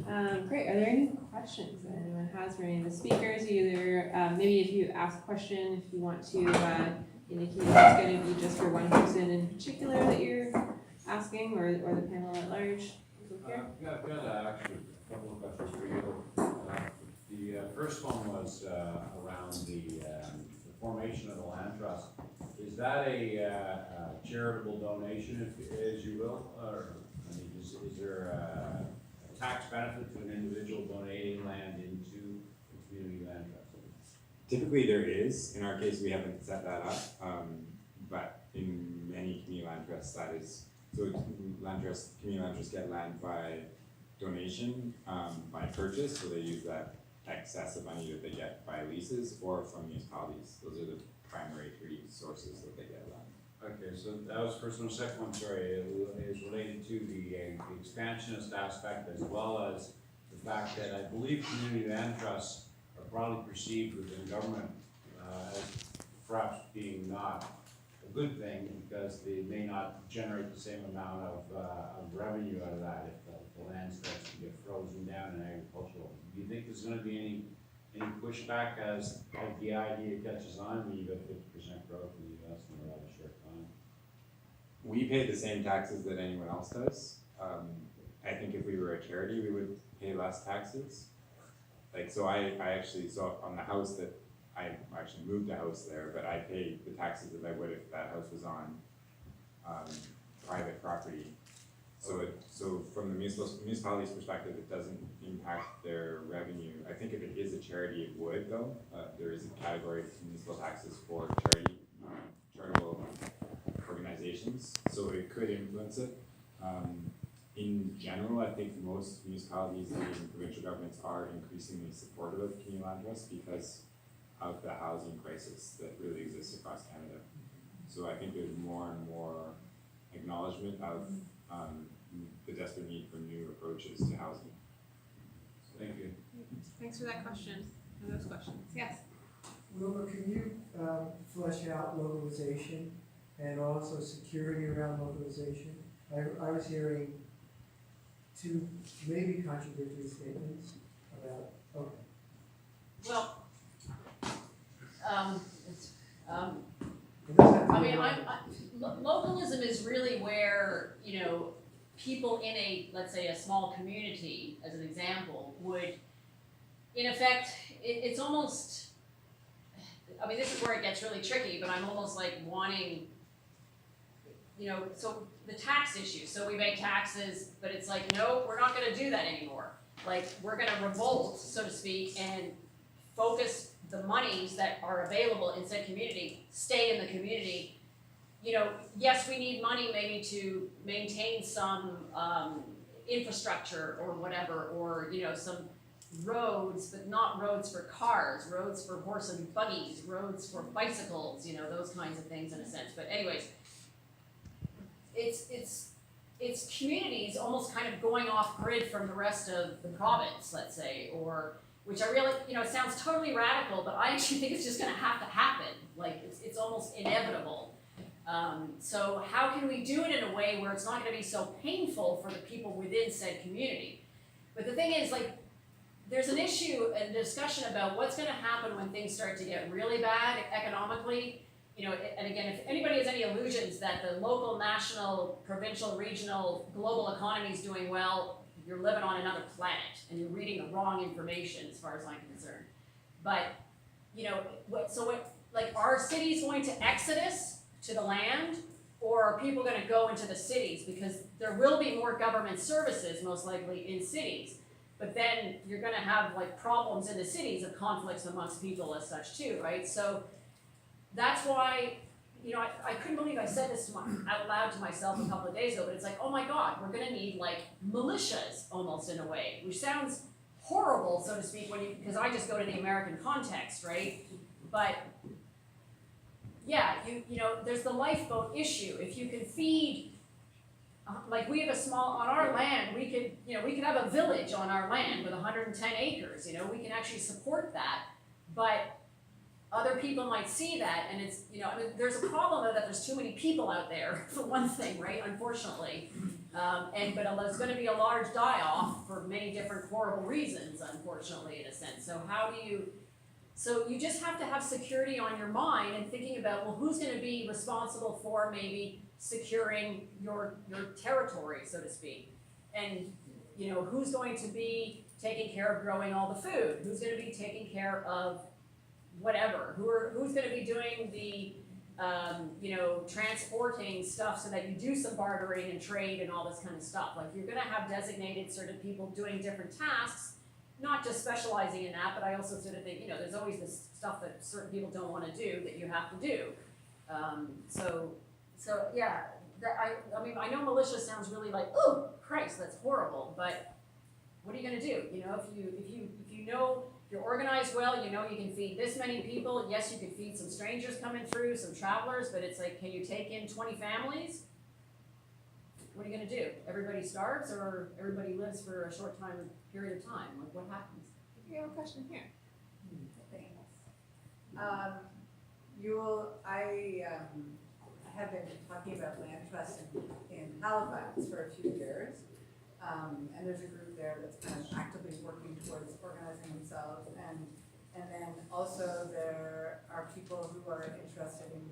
Great. Are there any questions that anyone has for any of the speakers? Either maybe if you ask a question, if you want to indicate if it's going to be just for one person in particular that you're asking, or the panel at large. Yeah, I've got actually a couple of questions for you. The first one was around the formation of the land trust. Is that a charitable donation, as you will, or I mean, is there a tax benefit to an individual donating land into a community land trust? Typically there is. In our case, we haven't set that up, but in many community land trusts, that is. So community land trusts get land by donation, by purchase, so they use that excess of money that they get by leases or from municipalities. Those are the primary three sources that they get land. Okay, so that was the first one. Second one, sorry, is related to the expansionist aspect, as well as the fact that I believe community land trusts are probably perceived within government as perhaps being not a good thing, because they may not generate the same amount of revenue out of that if the land starts to get frozen down in agricultural. Do you think there's going to be any pushback as the idea catches on when you got 50% growth in the U.S. in a rather short time? We pay the same taxes that anyone else does. I think if we were a charity, we would pay less taxes. Like, so I actually, so on the house that I actually moved a house there, but I paid the taxes that I would if that house was on private property. So from the municipality's perspective, it doesn't impact their revenue. I think if it is a charity, it would though. There is a category of municipal taxes for charitable organizations, so it could influence it. In general, I think most municipalities and provincial governments are increasingly supportive of community land trusts because of the housing crisis that really exists across Canada. So I think there's more and more acknowledgement of the desperate need for new approaches to housing. Thank you. Thanks for that question, and those questions. Yes? Wilma, can you flesh out localization and also security around localization? I was hearing two maybe contradictory statements about, okay. Well, It doesn't have to I be mean, wrong. localism is really where, you know, people in a, let's say, a small community, as an example, would, in effect, it's almost, I mean, this is where it gets really tricky, but I'm almost like wanting, you know, so the tax issue. So we make taxes, but it's like, no, we're not going to do that anymore. Like, we're going to revolt, so to speak, and focus the monies that are available in said community, stay in the community. You know, yes, we need money maybe to maintain some infrastructure or whatever, or, you know, some roads, but not roads for cars, roads for horse and buggies, roads for bicycles, you know, those kinds of things in a sense. But anyways, it's communities almost kind of going off grid from the rest of the province, let's say, or, which I really, you know, it sounds totally radical, but I actually think it's just going to have to happen. Like, it's almost inevitable. So how can we do it in a way where it's not going to be so painful for the people within said community? But the thing is, like, there's an issue and discussion about what's going to happen when things start to get really bad economically. You know, and again, if anybody has any illusions that the local, national, provincial, regional, global economy is doing well, you're living on another planet and you're reading the wrong information as far as I'm concerned. But, you know, like, are cities going to exodus to the land, or are people going to go into the cities? Because there will be more government services, most likely, in cities. But then you're going to have, like, problems in the cities of conflicts amongst people as such too, right? So that's why, you know, I couldn't believe I said this out loud to myself a couple of days ago, but it's like, oh my God, we're going to need, like, militias almost in a way, which sounds horrible, so to speak, because I just go to the American context, right? But yeah, you know, there's the lifeboat issue. If you can feed, like, we have on our land, we could have a village on our land with 110 acres, you know, we can actually support that, but other people might see that, and it's, you know, I mean, there's a problem that there's too many people out there, for one thing, right, unfortunately, but there's going to be a large die-off for many different horrible reasons, unfortunately, in a sense. So how do you, so you just have to have security on your mind and thinking about, well, who's gonna be responsible for maybe securing your territory, so to speak? And, you know, who's going to be taking care of growing all the food? Who's gonna be taking care of whatever? Who's gonna be doing the, you know, transporting stuff so that you do some bartering and trade and all this kind of stuff? Like, you're gonna have designated sort of people doing different tasks, not just specializing in that, but I also sort of think, you know, there's always this stuff that certain people don't wanna do that you have to do. So yeah, I mean, I know militia sounds really like, oh, Christ, that's horrible, but what are you gonna do? You know, if you know you're organized well, you know you can feed this many people. Yes, you can feed some strangers coming through, some travelers, but it's like, can you take in 20 families? What are you gonna do? Everybody starves, or everybody lives for a short period of time? Like, what happens? You have a question here. Thanks. I have been talking about land trust in Halifax for a few years. And there's a group there that's kind of actively working towards organizing themselves. And then also there are people who are interested in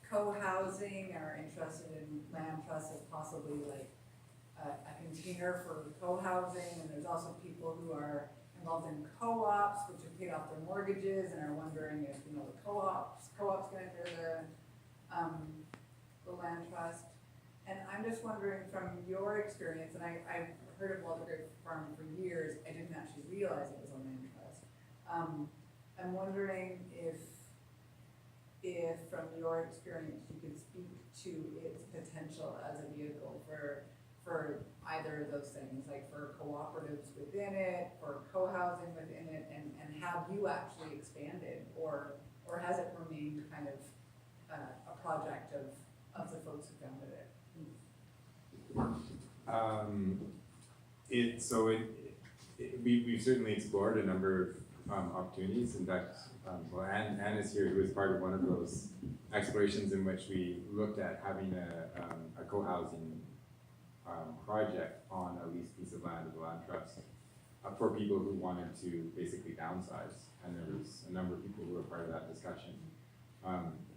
co-housing, are interested in land trust as possibly like a container for co-housing. And there's also people who are involved in co-ops, which have paid off their mortgages and are wondering if, you know, the co-ops gonna do the land trust. And I'm just wondering from your experience, and I've heard of Walter Gray Farm for years, I didn't actually realize it was a land trust. I'm wondering if from your experience you could speak to its potential as a vehicle for either of those things, like for cooperatives within it, for co-housing within it, and have you actually expanded, or has it remained kind of a project of the folks who founded it? We've certainly explored a number of opportunities. In fact, well, Anne is here, who was part of one of those explorations in which we looked at having a co-housing project on a leased piece of land of the land trust for people who wanted to basically downsize, and there was a number of people who were part of that discussion.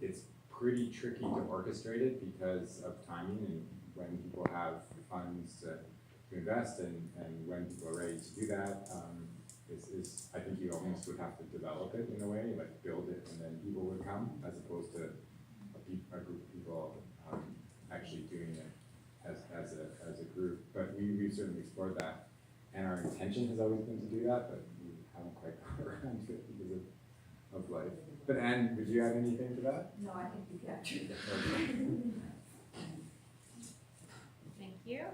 It's pretty tricky to orchestrate it because of timing and when people have funds to invest and when people are ready to do that. I think you almost would have to develop it in a way, like build it and then people would come, as opposed to a group of people actually doing it as a group. But we've certainly explored that, and our intention has always been to do that, but we haven't quite got around to it because of life. But Anne, would you add anything to that? No, I think you captured it. Okay. Thank you.